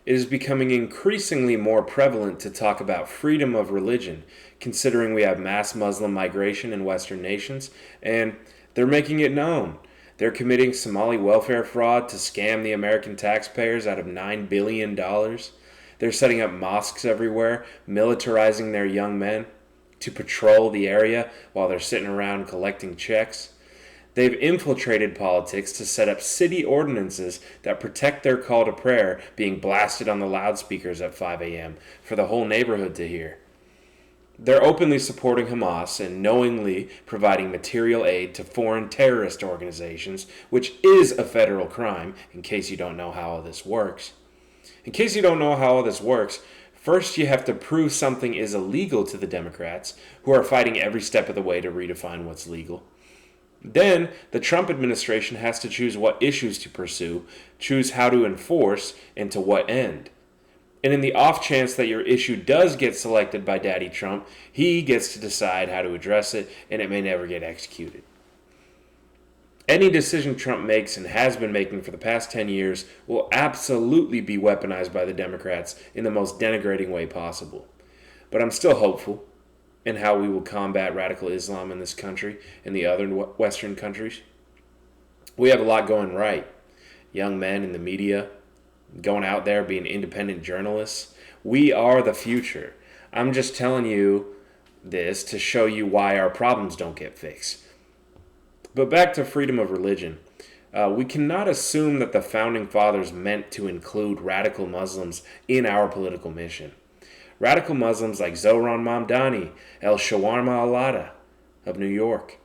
it is becoming increasingly more prevalent to talk about freedom of religion, considering we have mass Muslim migration in Western nations, and they're making it known. They're committing Somali welfare fraud to scam the American taxpayers out of $9 billion. They're setting up mosques everywhere, militarizing their young men to patrol the area while they're sitting around collecting checks. They've infiltrated politics to set up city ordinances that protect their call to prayer being blasted on the loudspeakers at 5 a.m. for the whole neighborhood to hear. They're openly supporting Hamas and knowingly providing material aid to foreign terrorist organizations, which is a federal crime, in case you don't know how all this works. In case you don't know how all this works, first you have to prove something is illegal to the Democrats, who are fighting every step of the way to redefine what's legal. Then, the Trump administration has to choose what issues to pursue, choose how to enforce, and to what end. And in the off chance that your issue does get selected by Daddy Trump, he gets to decide how to address it, and it may never get executed. Any decision Trump makes and has been making for the past 10 years will absolutely be weaponized by the Democrats in the most denigrating way possible. But I'm still hopeful in how we will combat radical Islam in this country and the other Western countries. We have a lot going right. Young men in the media, going out there being independent journalists. We are the future. I'm just telling you this to show you why our problems don't get fixed. But back to freedom of religion. We cannot assume that the Founding Fathers meant to include radical Muslims in our political mission. Radical Muslims like Zohran Mamdani, El Shawarma Alada of New York.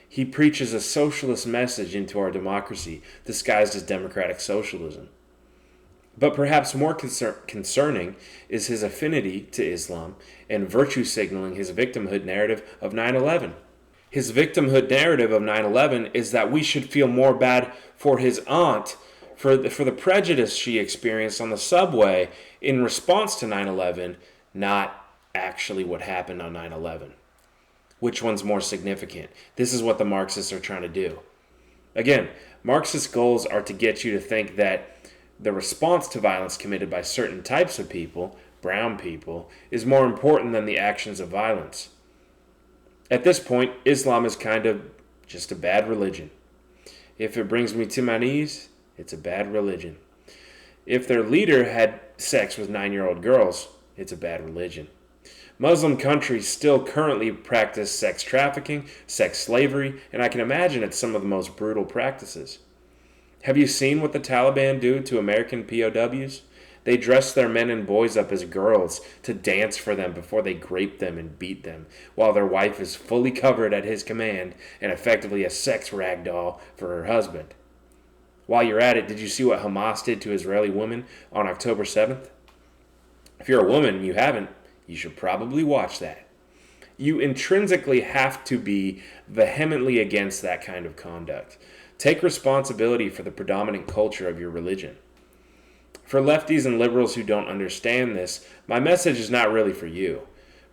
He preaches a socialist message into our democracy, disguised as democratic socialism. But perhaps more concerning is his affinity to Islam and virtue signaling his victimhood narrative of 9/11. His victimhood narrative of 9/11 is that we should feel more bad for his aunt for the prejudice she experienced on the subway in response to 9/11, not actually what happened on 9/11. Which one's more significant? This is what the Marxists are trying to do. Again, Marxist goals are to get you to think that the response to violence committed by certain types of people, brown people, is more important than the actions of violence. At this point, Islam is kind of just a bad religion. If it brings me to my knees, it's a bad religion. If their leader had sex with 9-year-old girls, it's a bad religion. Muslim countries still currently practice sex trafficking, sex slavery, and I can imagine it's some of the most brutal practices. Have you seen what the Taliban do to American POWs? They dress their men and boys up as girls to dance for them before they grape them and beat them, while their wife is fully covered at his command and effectively a sex rag doll for her husband. While you're at it, did you see what Hamas did to Israeli women on October 7th? If you're a woman and you haven't, you should probably watch that. You intrinsically have to be vehemently against that kind of conduct. Take responsibility for the predominant culture of your religion. For lefties and liberals who don't understand this, my message is not really for you.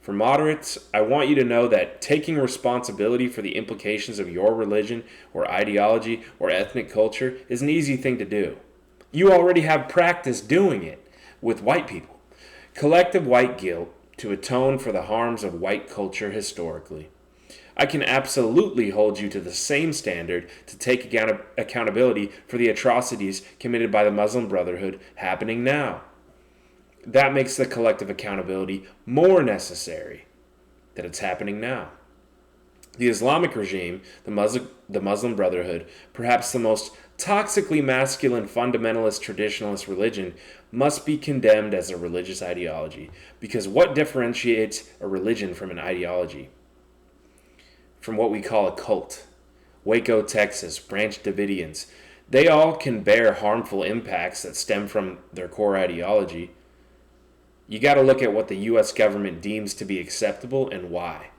For moderates, I want you to know that taking responsibility for the implications of your religion or ideology or ethnic culture is an easy thing to do. You already have practice doing it with white people. Collective white guilt to atone for the harms of white culture historically. I can absolutely hold you to the same standard to take accountability for the atrocities committed by the Muslim Brotherhood happening now. That makes the collective accountability more necessary that it's happening now. The Islamic regime, the Muslim Brotherhood, perhaps the most toxically masculine fundamentalist traditionalist religion, must be condemned as a religious ideology, because what differentiates a religion from an ideology? From what we call a cult. Waco, Texas, Branch Davidians. They all can bear harmful impacts that stem from their core ideology. You got to look at what the U.S. government deems to be acceptable and why.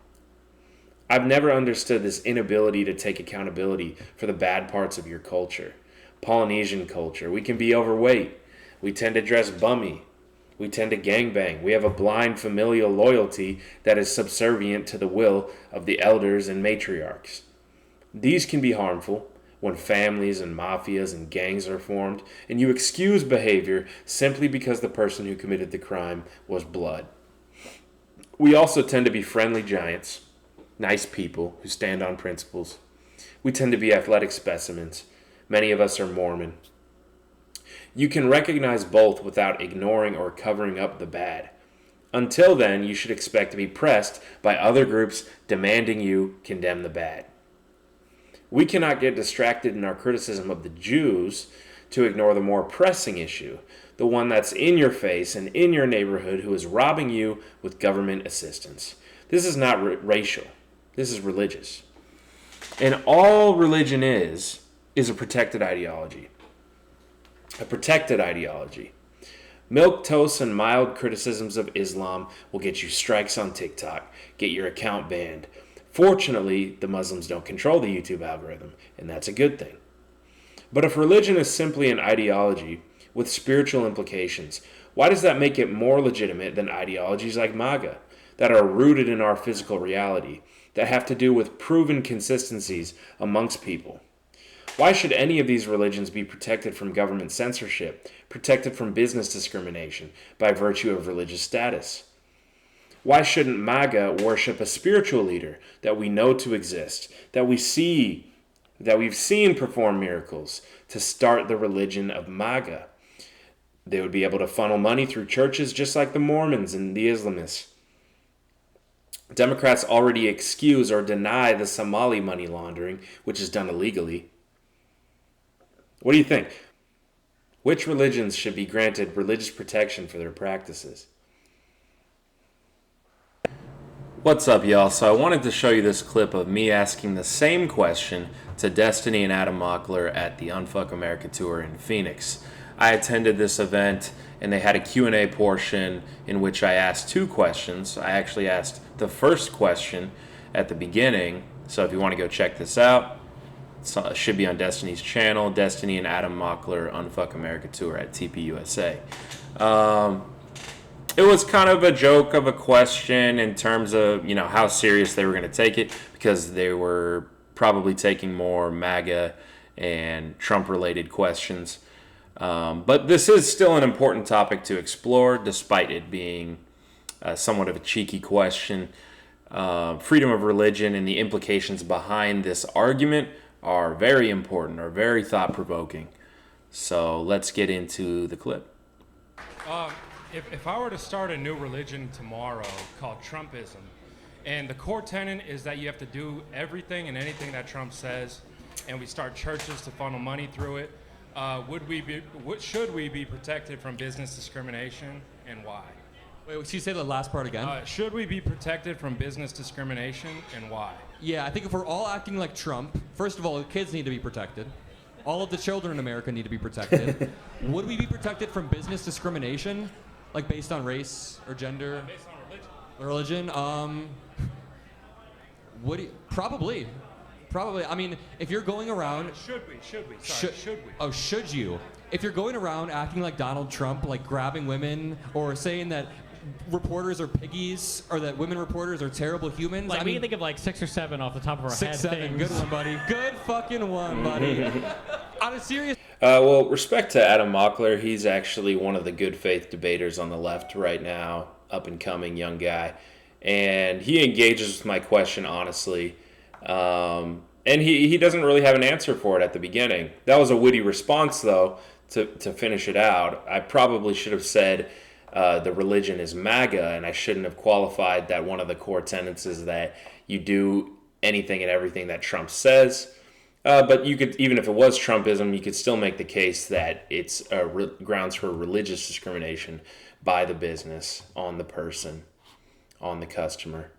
I've never understood this inability to take accountability for the bad parts of your culture. Polynesian culture. We can be overweight. We tend to dress bummy. We tend to gangbang. We have a blind familial loyalty that is subservient to the will of the elders and matriarchs. These can be harmful, when families and mafias and gangs are formed, and you excuse behavior simply because the person who committed the crime was blood. We also tend to be friendly giants, nice people who stand on principles. We tend to be athletic specimens. Many of us are Mormon. You can recognize both without ignoring or covering up the bad. Until then, you should expect to be pressed by other groups demanding you condemn the bad. We cannot get distracted in our criticism of the Jews to ignore the more pressing issue, the one that's in your face and in your neighborhood who is robbing you with government assistance. This is not racial. This is religious. And all religion is a protected ideology. A protected ideology. Milquetoast and mild criticisms of Islam will get you strikes on TikTok, get your account banned. Fortunately, the Muslims don't control the YouTube algorithm, and that's a good thing. But if religion is simply an ideology with spiritual implications, why does that make it more legitimate than ideologies like MAGA that are rooted in our physical reality, that have to do with proven consistencies amongst people? Why should any of these religions be protected from government censorship, protected from business discrimination by virtue of religious status? Why shouldn't MAGA worship a spiritual leader that we know to exist, that we've seen perform miracles to start the religion of MAGA? They would be able to funnel money through churches just like the Mormons and the Islamists. Democrats already excuse or deny the Somali money laundering, which is done illegally. What do you think? Which religions should be granted religious protection for their practices? What's up, y'all? So I wanted to show you this clip of me asking the same question to Destiny and Adam Mockler at the Unfuck America Tour in Phoenix. I attended this event, and they had a Q&A portion in which I asked two questions. I actually asked the first question at the beginning, so if you want to go check this out, it should be on Destiny's channel, Destiny and Adam Mockler Unfuck America Tour at TPUSA. It was kind of a joke of a question in terms of, how serious they were going to take it, because they were probably taking more MAGA and Trump-related questions. But this is still an important topic to explore, despite it being somewhat of a cheeky question. Freedom of religion and the implications behind this argument are very important, are very thought-provoking. So let's get into the clip. If I were to start a new religion tomorrow called Trumpism, and the core tenet is that you have to do everything and anything that Trump says, and we start churches to funnel money through it, should we be protected from business discrimination, and why? Wait, should you say the last part again? Should we be protected from business discrimination, and why? Yeah, I think if we're all acting like Trump, first of all, the kids need to be protected. All of the children in America need to be protected. Would we be protected from business discrimination, like based on race or gender? Based on religion. Probably. I mean, if you're going around... Should we? Oh, should you? If you're going around acting like Donald Trump, like grabbing women, or saying that reporters are piggies, or that women reporters are terrible humans... we can think of 6 or 7 off the top of our head. 6, 7. Good one, buddy. Good fucking one, buddy. On a serious... Well, respect to Adam Mockler. He's actually one of the good faith debaters on the left right now, up-and-coming young guy. And he engages with my question honestly. And he doesn't really have an answer for it at the beginning. That was a witty response, though, to finish it out. I probably should have said the religion is MAGA, and I shouldn't have qualified that one of the core tenets is that you do anything and everything that Trump says. But you could, even if it was Trumpism, you could still make the case that it's grounds for religious discrimination by the business on the person, on the customer.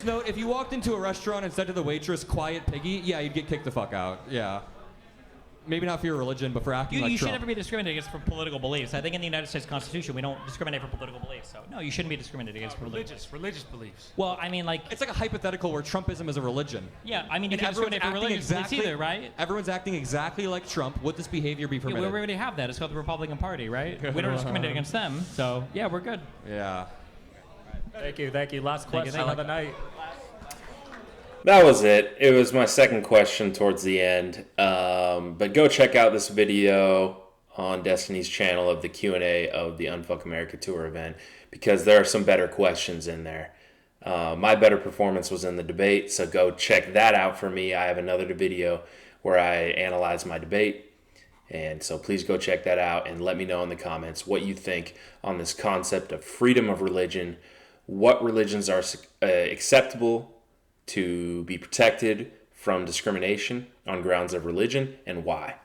Note, if you walked into a restaurant and said to the waitress, "Quiet piggy," yeah, you'd get kicked the fuck out. Yeah. Maybe not for your religion, but for acting like You Trump. should never be discriminated against for political beliefs. I think in the United States Constitution, we don't discriminate for political beliefs. So, no, you shouldn't be discriminated against for religious beliefs. Well, I mean, It's like a hypothetical where Trumpism is a religion. Yeah, I mean, you And can't discriminate for religious beliefs either, right? Everyone's acting exactly like Trump. Would this behavior be permitted? Yeah, we already have that. It's called the Republican Party, right? We don't discriminate against them. So, yeah, we're good. Yeah. Thank you. Last question of the night. that was it. It was my second question towards the end. But go check out this video on Destiny's channel of the Q&A of the Unfuck America Tour event, because there are some better questions in there. My better performance was in the debate, so go check that out for me. I have another video where I analyze my debate, and so please go check that out and let me know in the comments what you think on this concept of freedom of religion. What religions are acceptable to be protected from discrimination on grounds of religion, and why?